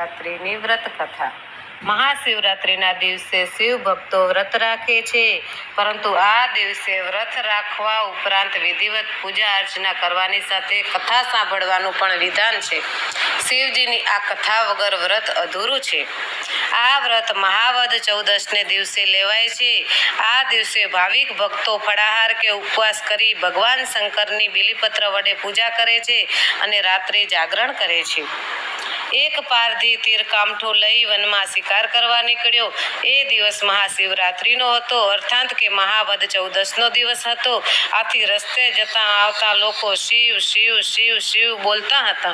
શિવરાત્રિની વ્રત કથા. મહાશિવરાત્રિના દિવસે શિવ ભક્તો વ્રત રાખે છે, પરંતુ આ દિવસે વ્રત રાખવા ઉપરાંત વિધિવત પૂજા અર્ચના કરવાની સાથે કથા સાંભળવાનું પણ વિધાન છે. શિવજીની આ કથા વગર વ્રત અધૂરું છે. આ વ્રત મહાવદ ચૌદશને દિવસે લેવાય છે. આ દિવસે ભાવિક ભક્તો ફળાહાર કે ઉપવાસ કરી ભગવાન શંકરની બિલીપત્ર વડે પૂજા કરે છે અને રાત્રે જાગરણ કરે છે. એક પારધી તીરકામઠું લઈ વનમાં શિકાર કરવા નીકળ્યો. એ દિવસ મહાશિવરાત્રિનો હતો, અર્થાત કે મહાવદ ચૌદશનો દિવસ હતો. આથી રસ્તે જતા આવતા લોકો શિવ શિવ શિવ શિવ બોલતા હતા.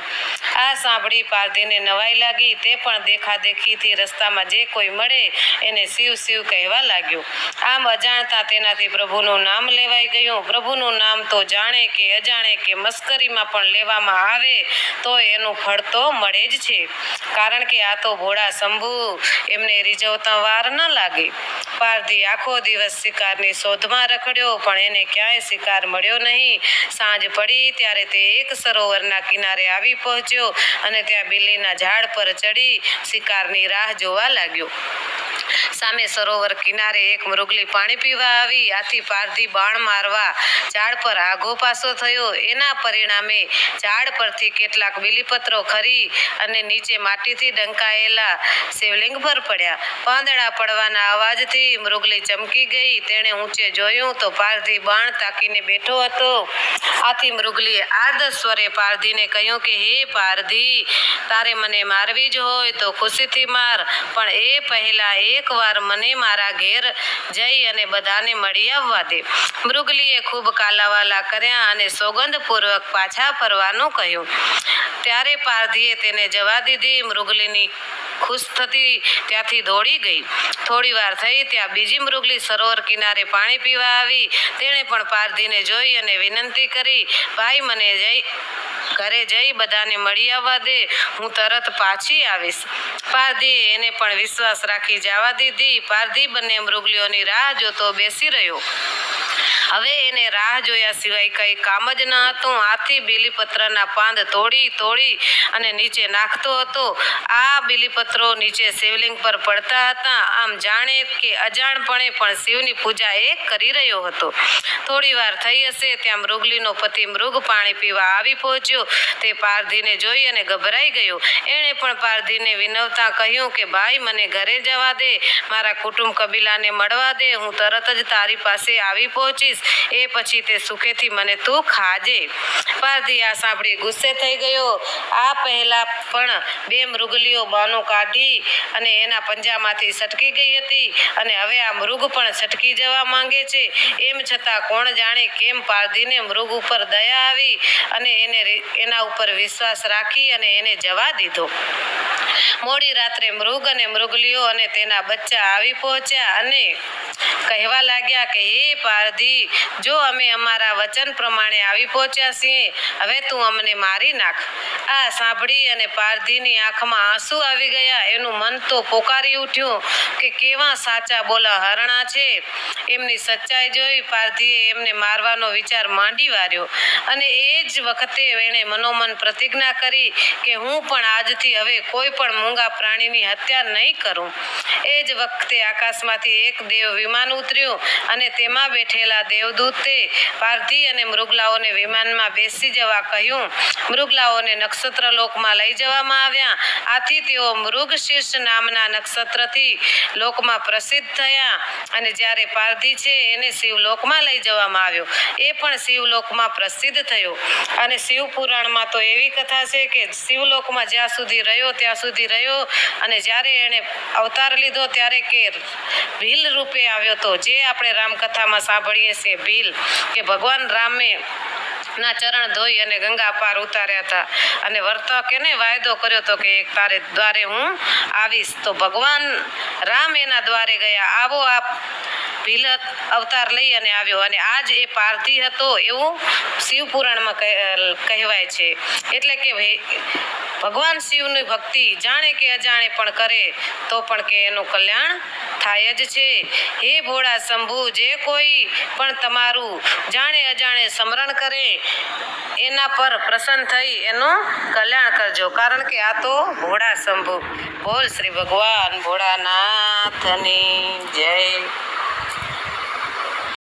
આ સાંભળી પારધીને નવાઈ લાગી. તે પણ દેખાદેખીથી રસ્તામાં જે કોઈ મળે એને શિવ શિવ કહેવા લાગ્યો. આમ અજાણતા તેનાથી પ્રભુનું નામ લેવાઈ ગયું. પ્રભુનું નામ તો જાણે કે અજાણે કે મસ્કરીમાં પણ લેવામાં આવે તો એનું ફળ તો મળે જ છે, કારણ કે આ તો ભોળા શંભુ, એમને રીઝવતા વાર ન લાગે. પારધી આખો દિવસ શિકારની શોધમાં રખડ્યો, પણ એને ક્યાંય શિકાર મળ્યો નહીં. સાંજ પડી ત્યારે તે એક સરોવરના કિનારે આવી પહોંચ્યો અને ત્યાં બિલ્લીના ઝાડ પર ચડી શિકારની રાહ જોવા લાગ્યો. સામે સરોવર કિનારે એક મૃગલી પાણી પીવા આવી. આથી પારધી બાણ મારવા ઝાડ પર આઘો પાછો થયો. એના પરિણામે ઝાડ પરથી કેટલાક બિલીપત્રો ખરી અને નીચે માટીથી ઢંકાયેલા શિવલિંગ પર પડ્યા. પાંદડા પડવાના અવાજથી મૃગલી ચમકી ગઈ. તેણે ઊંચે જોયું તો પારધી બાણ તાકીને બેઠો હતો. આથી મૃગલીએ આર્ધ સ્વરે પારધીને કહ્યું કે, હે પારધી, તારે મને મારવી જ હોય તો ખુશીથી માર, પણ એ પહેલા એકવાર મને મારા ઘેર જઈ અને બધાને મળી આવવા દે. મૃગલીએ ખૂબ કાલાવાલા કર્યા અને સોગંદપૂર્વક પાછા ફરવાનું કહ્યું. ત્યારે પારધીએ તેને જવા દીધી. મૃગલીની ખુશ થતી ત્યાંથી દોડી ગઈ. થોડી વાર થઈ ત્યાં બીજી મૃગલી સરોવર કિનારે પાણી પીવા આવી. તેણે પણ પારધીને જોઈ અને વિનંતી કરી, ભાઈ, મને ઘરે જઈ બધાને મળી આવવા દે, હું તરત પાછી આવીશ. પારધીએ એને પણ વિશ્વાસ રાખી જવા દીધી. પારધી બંને મૃગલીઓની રાહ જોતો બેસી રહ્યો. હવે એને રાહ જોયા સિવાય કંઈ કામ જ ન હતું. આથી બિલીપત્રના પાંદ તોડી અને નીચે નાખતો હતો. આ બિલીપત્રો નીચે શિવલિંગ પર પડતા હતા. આમ જાણે કે અજાણપણે પણ શિવની પૂજા એ કરી રહ્યો હતો. થોડી વાર થઈ હશે ત્યાં મૃગલીનો પતિ મૃગ પાણી પીવા આવી પહોંચ્યો. તે પારધીને જોઈ અને ગભરાઈ ગયો. એણે પણ પારધીને વિનવતા કહ્યું કે, ભાઈ, મને ઘરે જવા દે, મારા કુટુંબ કબીલાને મળવા દે, હું તરત જ તારી પાસે આવી પહોંચીશ. એ પછી તે સુખેથી મને તું ખાજે. પારધી આ સાંભળી ગુસ્સે થઈ ગયો. આ પહેલા પણ બે મૃગલીઓ બાનો કાઢી અને એના પંજામાંથી છટકી ગઈ હતી અને હવે આ મૃગ પણ છટકી જવા માંગે છે. એમ છતાં કોણ જાણે કેમ પારધીને મૃગ ઉપર દયા આવી અને એના ઉપર વિશ્વાસ રાખી અને એને જવા દીધો. મોડી રાત્રે મૃગ અને મૃગલીઓ અને તેના બચ્ચા આવી પહોંચ્યા અને કહેવા લાગ્યા કે, હે પારધી, જો અમે અમારા વચન પ્રમાણે આવી પહોંચ્યા છીએ, હવે તું અમને મારી નાખ. આ સાંભળી અને પારધીની આંખમાં આંસુ આવી ગયા. એનું મન તો પોકારી ઉઠ્યું કે કેવા સાચા બોલા હરણા છે. એમની સચ્ચાઈ જોઈ પારધીએ એમને મારવાનો વિચાર માંડી વાર્યો અને એ જ વખતે એણે મનોમન પ્રતિજ્ઞા કરી કે હું પણ આજથી હવે કોઈ પણ મૂંગા પ્રાણીની હત્યા નહીં કરું. એ જ વખતે આકાશમાંથી એક દેવ વિમાન ઉતર્યું અને તેમાં બેઠેલા દેવદૂતે પારધી અને મૃગલાઓને વિમાનમાં બેસી જવા કહ્યું. મૃગલાઓને નક્ષત્ર લોકમાં લઈ જવામાં આવ્યા. આથી તેઓ મૃગશીર્ષ નામના નક્ષત્રથી લોકમાં પ્રસિદ્ધ થયા અને જ્યારે પારધી છે એને શિવલોકમાં લઈ જવામાં આવ્યો. એ પણ શિવલોકમાં પ્રસિદ્ધ થયો. અને શિવ પુરાણમાં તો એવી કથા છે કે શિવલોકમાં જ્યાં સુધી રહ્યો ત્યાં સુધી રહ્યો અને જ્યારે એણે અવતાર લીધો ત્યારે કે ભીલ રૂપે આવ્યો હતો. જે આપણે રામકથામાં સાંભળીએ છીએ, ભીલ, કે ભગવાન રામે ના ચરણ ધોઈ અને ગંગા પાર ઉતાર્યા હતા અને વર્તક એને વાયદો કર્યો હતો કે તારે દ્વારે હું આવીશ. તો ભગવાન રામ એના દ્વારે ગયા. આવો આ ભીલ અવતાર લઈ અને આવ્યો અને આજ એ પારધી હતો એવું શિવ પુરાણમાં કહેવાય છે. એટલે કે ભગવાન શિવની ભક્તિ જાણે કે અજાણે પણ કરે તો પણ કે એનું કલ્યાણ થાય જ છે. હે ભોળા શંભુ, જે કોઈ પણ તમારું જાણે અજાણે સ્મરણ કરે એના પર પ્રસન્ન થઈ એનું કલ્યાણ કરજો, કારણ કે આ તો ભોળા શંભુ. બોલ શ્રી ભગવાન ભોળાનાથની જય.